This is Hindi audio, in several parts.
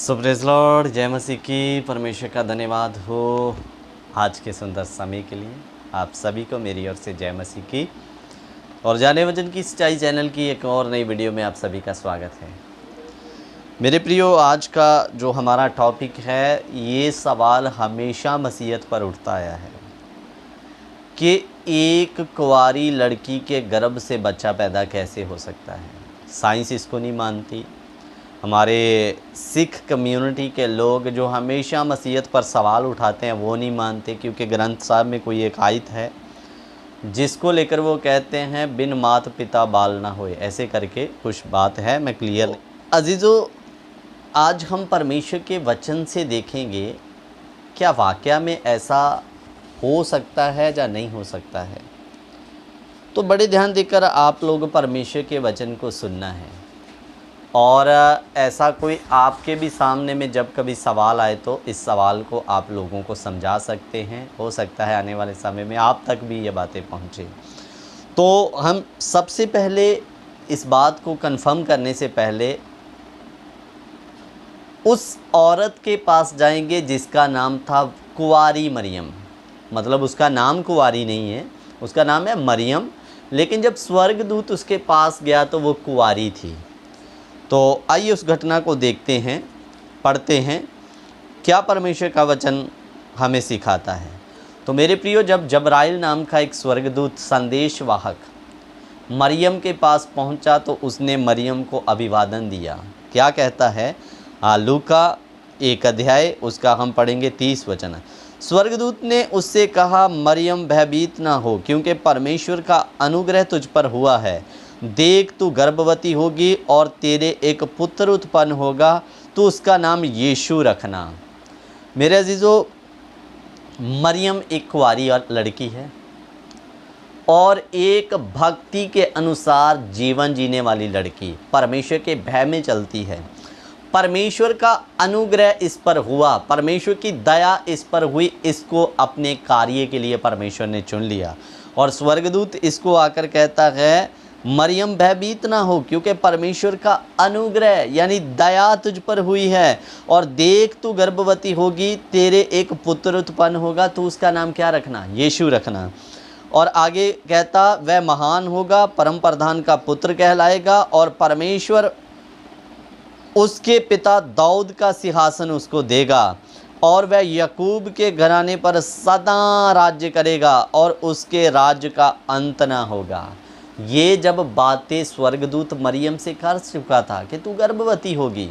सो प्रेज़ लॉर्ड, जय मसीह की। परमेश्वर का धन्यवाद हो आज के सुंदर समय के लिए। आप सभी को मेरी ओर से जय मसीह की और जाने वचन की सच्चाई चैनल की एक और नई वीडियो में आप सभी का स्वागत है। मेरे प्रियो, आज का जो हमारा टॉपिक है, ये सवाल हमेशा मसीहत पर उठता आया है कि एक कुंवारी लड़की के गर्भ से बच्चा पैदा कैसे हो सकता है। साइंस इसको नहीं मानती। हमारे सिख कम्युनिटी के लोग जो हमेशा मसीहत पर सवाल उठाते हैं वो नहीं मानते, क्योंकि ग्रंथ साहब में कोई एक आयत है जिसको लेकर वो कहते हैं बिन मात पिता बाल ना होए, ऐसे करके कुछ बात है। मैं क्लियर अजीज़ो, आज हम परमेश्वर के वचन से देखेंगे क्या वाकया में ऐसा हो सकता है या नहीं हो सकता है। तो बड़े ध्यान देकर आप लोग परमेश्वर के वचन को सुनना है, और ऐसा कोई आपके भी सामने में जब कभी सवाल आए तो इस सवाल को आप लोगों को समझा सकते हैं। हो सकता है आने वाले समय में आप तक भी ये बातें पहुँचे। तो हम सबसे पहले इस बात को कंफर्म करने से पहले उस औरत के पास जाएंगे जिसका नाम था कुंवारी मरियम। मतलब उसका नाम कुंवारी नहीं है, उसका नाम है मरियम, लेकिन जब स्वर्गदूत उसके पास गया तो वो कुंवारी थी। तो आइए उस घटना को देखते हैं, पढ़ते हैं क्या परमेश्वर का वचन हमें सिखाता है। तो मेरे प्रियो, जब जबराइल नाम का एक स्वर्गदूत संदेशवाहक मरियम के पास पहुंचा तो उसने मरियम को अभिवादन दिया। क्या कहता है लूका 1 अध्याय, उसका हम पढ़ेंगे 30 वचन। स्वर्गदूत ने उससे कहा, मरियम भयभीत ना हो, क्योंकि परमेश्वर का अनुग्रह तुझ पर हुआ है। देख, तू गर्भवती होगी और तेरे एक पुत्र उत्पन्न होगा, तो उसका नाम यीशु रखना। मेरे अजीज़ों, मरियम एक कुंवारी और लड़की है और एक भक्ति के अनुसार जीवन जीने वाली लड़की, परमेश्वर के भय में चलती है। परमेश्वर का अनुग्रह इस पर हुआ, परमेश्वर की दया इस पर हुई, इसको अपने कार्य के लिए परमेश्वर ने चुन लिया। और स्वर्गदूत इसको आकर कहता है, मरियम भयभीत ना हो, क्योंकि परमेश्वर का अनुग्रह यानी दया तुझ पर हुई है। और देख, तू गर्भवती होगी, तेरे एक पुत्र उत्पन्न होगा, तो उसका नाम क्या रखना? यीशु रखना। और आगे कहता, वह महान होगा, परम प्रधान का पुत्र कहलाएगा, और परमेश्वर उसके पिता दाऊद का सिंहासन उसको देगा, और वह याकूब के घराने पर सदा राज्य करेगा, और उसके राज्य का अंत ना होगा। ये जब बातें स्वर्गदूत मरियम से कर चुका था कि तू गर्भवती होगी,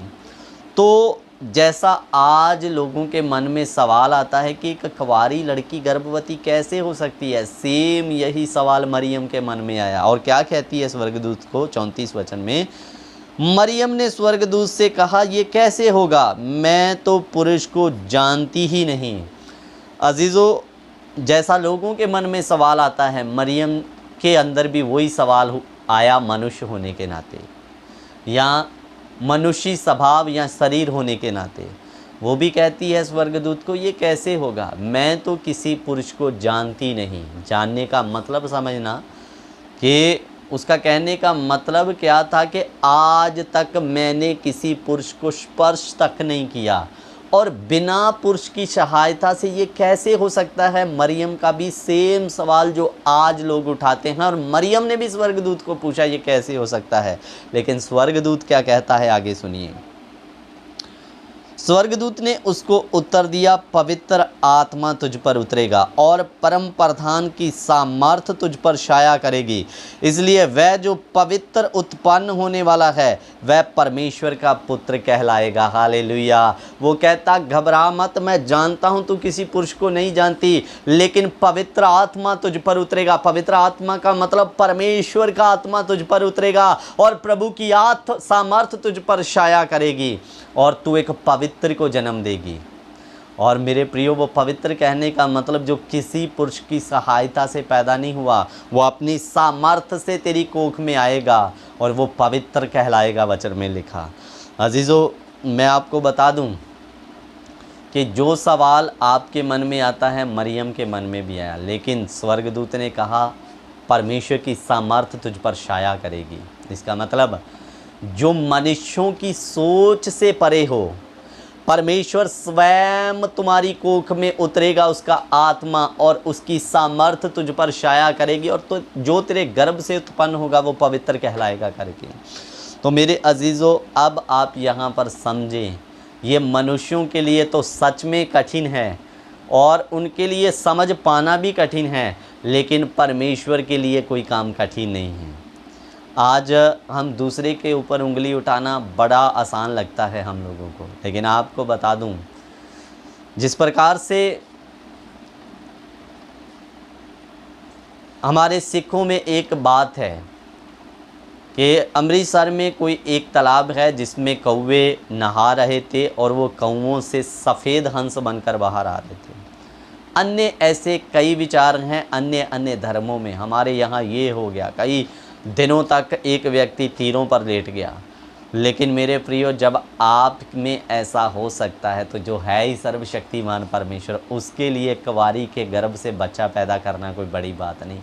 तो जैसा आज लोगों के मन में सवाल आता है कि एक कुंवारी लड़की गर्भवती कैसे हो सकती है, सेम यही सवाल मरियम के मन में आया। और क्या कहती है स्वर्गदूत को 34 वचन में, मरियम ने स्वर्गदूत से कहा, ये कैसे होगा, मैं तो पुरुष को जानती ही नहीं। अजीज़ों, जैसा लोगों के मन में सवाल आता है, मरियम के अंदर भी वही सवाल आया, मनुष्य होने के नाते या मनुष्य स्वभाव या शरीर होने के नाते। वो भी कहती है स्वर्गदूत को, ये कैसे होगा, मैं तो किसी पुरुष को जानती नहीं। जानने का मतलब समझना कि उसका कहने का मतलब क्या था कि आज तक मैंने किसी पुरुष को स्पर्श तक नहीं किया, और बिना पुरुष की सहायता से ये कैसे हो सकता है। मरियम का भी सेम सवाल जो आज लोग उठाते हैं, और मरियम ने भी स्वर्गदूत को पूछा ये कैसे हो सकता है। लेकिन स्वर्गदूत क्या कहता है, आगे सुनिए। स्वर्गदूत ने उसको उत्तर दिया, पवित्र आत्मा तुझ पर उतरेगा और परम प्रधान की सामर्थ तुझ पर छाया करेगी, इसलिए वह जो पवित्र उत्पन्न होने वाला है वह परमेश्वर का पुत्र कहलाएगा। हालेलुया। वो कहता, घबरा मत, मैं जानता हूँ तू किसी पुरुष को नहीं जानती, लेकिन पवित्र आत्मा तुझ पर उतरेगा। पवित्र आत्मा का मतलब परमेश्वर का आत्मा तुझ पर उतरेगा, और प्रभु की सामर्थ तुझ पर छाया करेगी, और तू एक पवित्र को जन्म देगी। और मेरे प्रियो, वो पवित्र कहने का मतलब जो किसी पुरुष की सहायता से पैदा नहीं हुआ, वो अपनी सामर्थ से तेरी कोख में आएगा और वो पवित्र कहलाएगा, वचन में लिखा। अजीज़ों, मैं आपको बता दूं कि जो सवाल आपके मन में आता है मरियम के मन में भी आया, लेकिन स्वर्गदूत ने कहा परमेश्वर की सामर्थ तुझ पर छाया करेगी। इसका मतलब जो मनुष्यों की सोच से परे हो, परमेश्वर स्वयं तुम्हारी कोख में उतरेगा, उसका आत्मा और उसकी सामर्थ तुझ पर छाया करेगी, और तो जो तेरे गर्भ से उत्पन्न होगा वो पवित्र कहलाएगा करके। तो मेरे अजीज़ों, अब आप यहाँ पर समझें, ये मनुष्यों के लिए तो सच में कठिन है और उनके लिए समझ पाना भी कठिन है, लेकिन परमेश्वर के लिए कोई काम कठिन नहीं है। आज हम दूसरे के ऊपर उंगली उठाना बड़ा आसान लगता है हम लोगों को, लेकिन आपको बता दूं, जिस प्रकार से हमारे सिखों में एक बात है कि अमृतसर में कोई एक तालाब है जिसमें कौवे नहा रहे थे और वो कौवों से सफ़ेद हंस बनकर बाहर आ रहे थे। अन्य ऐसे कई विचार हैं अन्य अन्य धर्मों में। हमारे यहाँ ये हो गया, कई दिनों तक एक व्यक्ति तीरों पर लेट गया। लेकिन मेरे प्रियो, जब आप में ऐसा हो सकता है तो जो है ही सर्वशक्तिमान परमेश्वर, उसके लिए कुंवारी के गर्भ से बच्चा पैदा करना कोई बड़ी बात नहीं।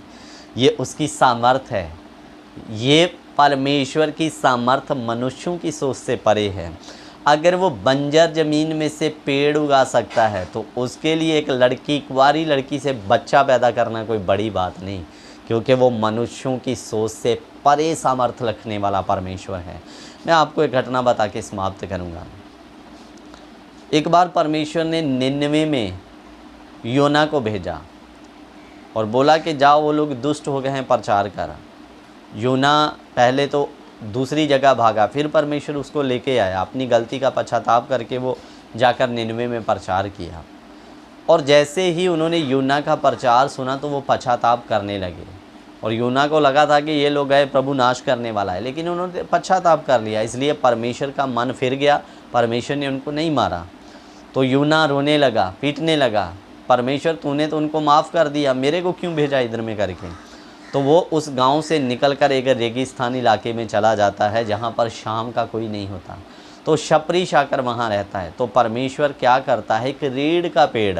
ये उसकी सामर्थ है, ये परमेश्वर की सामर्थ मनुष्यों की सोच से परे है। अगर वो बंजर ज़मीन में से पेड़ उगा सकता है तो उसके लिए एक लड़की, कुंवारी लड़की से बच्चा पैदा करना कोई बड़ी बात नहीं, क्योंकि वो मनुष्यों की सोच से परे सामर्थ्य रखने वाला परमेश्वर है। मैं आपको एक घटना बता के समाप्त करूँगा। एक बार परमेश्वर ने 99 में योना को भेजा और बोला कि जाओ, वो लोग दुष्ट हो गए हैं, प्रचार कर। योना पहले तो दूसरी जगह भागा, फिर परमेश्वर उसको लेके आया, अपनी गलती का पश्चाताप करके वो जाकर 99 में प्रचार किया। और जैसे ही उन्होंने योना का प्रचार सुना तो वो पश्चाताप करने लगे, और योना को लगा था कि ये लोग गए, प्रभु नाश करने वाला है, लेकिन उन्होंने पश्चाताप कर लिया। इसलिए परमेश्वर का मन फिर गया, परमेश्वर ने उनको नहीं मारा। तो योना रोने लगा, पीटने लगा, परमेश्वर तूने तो उनको माफ़ कर दिया, मेरे को क्यों भेजा इधर में करके। तो वो उस गांव से निकलकर एक रेगिस्तान इलाके में चला जाता है जहाँ पर शाम का कोई नहीं होता। तो छपरी छाकर वहाँ रहता है। तो परमेश्वर क्या करता है कि रीढ़ का पेड़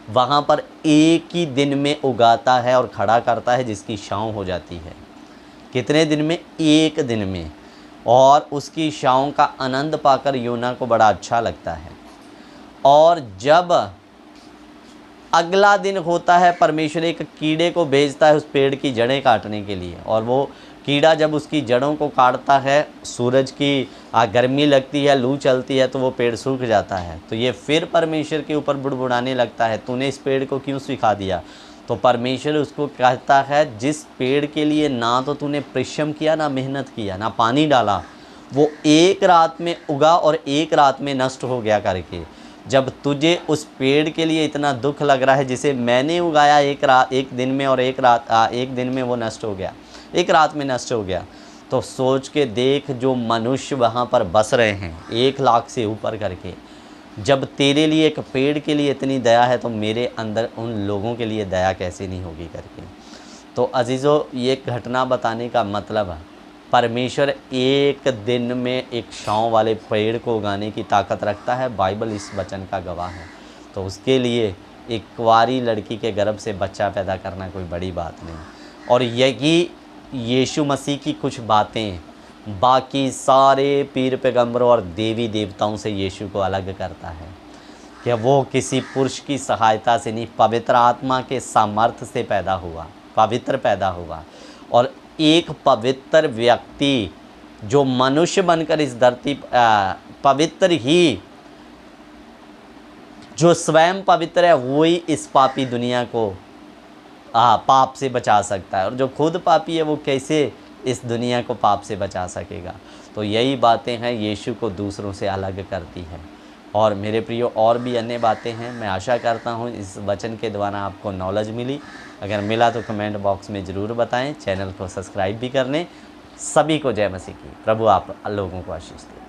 वहाँ पर एक ही दिन में उगाता है और खड़ा करता है, जिसकी छाँव हो जाती है। कितने दिन में? एक दिन में। और उसकी छाँव का आनंद पाकर योना को बड़ा अच्छा लगता है। और जब अगला दिन होता है, परमेश्वर एक कीड़े को भेजता है उस पेड़ की जड़ें काटने के लिए, और वो कीड़ा जब उसकी जड़ों को काटता है, सूरज की गर्मी लगती है, लू चलती है, तो वो पेड़ सूख जाता है। तो ये फिर परमेश्वर के ऊपर बुड़बुड़ाने लगता है, तूने इस पेड़ को क्यों सुखा दिया। तो परमेश्वर उसको कहता है, जिस पेड़ के लिए ना तो तूने परिश्रम किया, ना मेहनत किया, ना पानी डाला, वो एक रात में उगा और एक रात में नष्ट हो गया करके। जब तुझे उस पेड़ के लिए इतना दुख लग रहा है जिसे मैंने उगाया एक दिन में, और एक दिन में वो नष्ट हो गया, एक रात में नष्ट हो गया, तो सोच के देख, जो मनुष्य वहाँ पर बस रहे हैं 1 लाख से ऊपर करके, जब तेरे लिए एक पेड़ के लिए इतनी दया है तो मेरे अंदर उन लोगों के लिए दया कैसे नहीं होगी करके। तो अजीज़ों, ये घटना बताने का मतलब है, परमेश्वर एक दिन में एक छाँव वाले पेड़ को उगाने की ताकत रखता है। बाइबल इस वचन का गवाह है। तो उसके लिए एक कुंवारी लड़की के गर्भ से बच्चा पैदा करना कोई बड़ी बात नहीं। और यही यीशु मसीह की कुछ बातें बाकी सारे पीर पैगंबरों और देवी देवताओं से यीशु को अलग करता है कि वो किसी पुरुष की सहायता से नहीं, पवित्र आत्मा के सामर्थ्य से पैदा हुआ, पवित्र पैदा हुआ। और एक पवित्र व्यक्ति जो मनुष्य बनकर इस धरती पवित्र ही, जो स्वयं पवित्र है, वही इस पापी दुनिया को पाप से बचा सकता है। और जो खुद पापी है वो कैसे इस दुनिया को पाप से बचा सकेगा। तो यही बातें हैं यीशु को दूसरों से अलग करती है। और मेरे प्रियो, और भी अन्य बातें हैं। मैं आशा करता हूँ इस वचन के द्वारा आपको नॉलेज मिली। अगर मिला तो कमेंट बॉक्स में ज़रूर बताएं। चैनल को सब्सक्राइब भी कर लें। सभी को जय मसीह की। प्रभु आप लोगों को आशीष दे।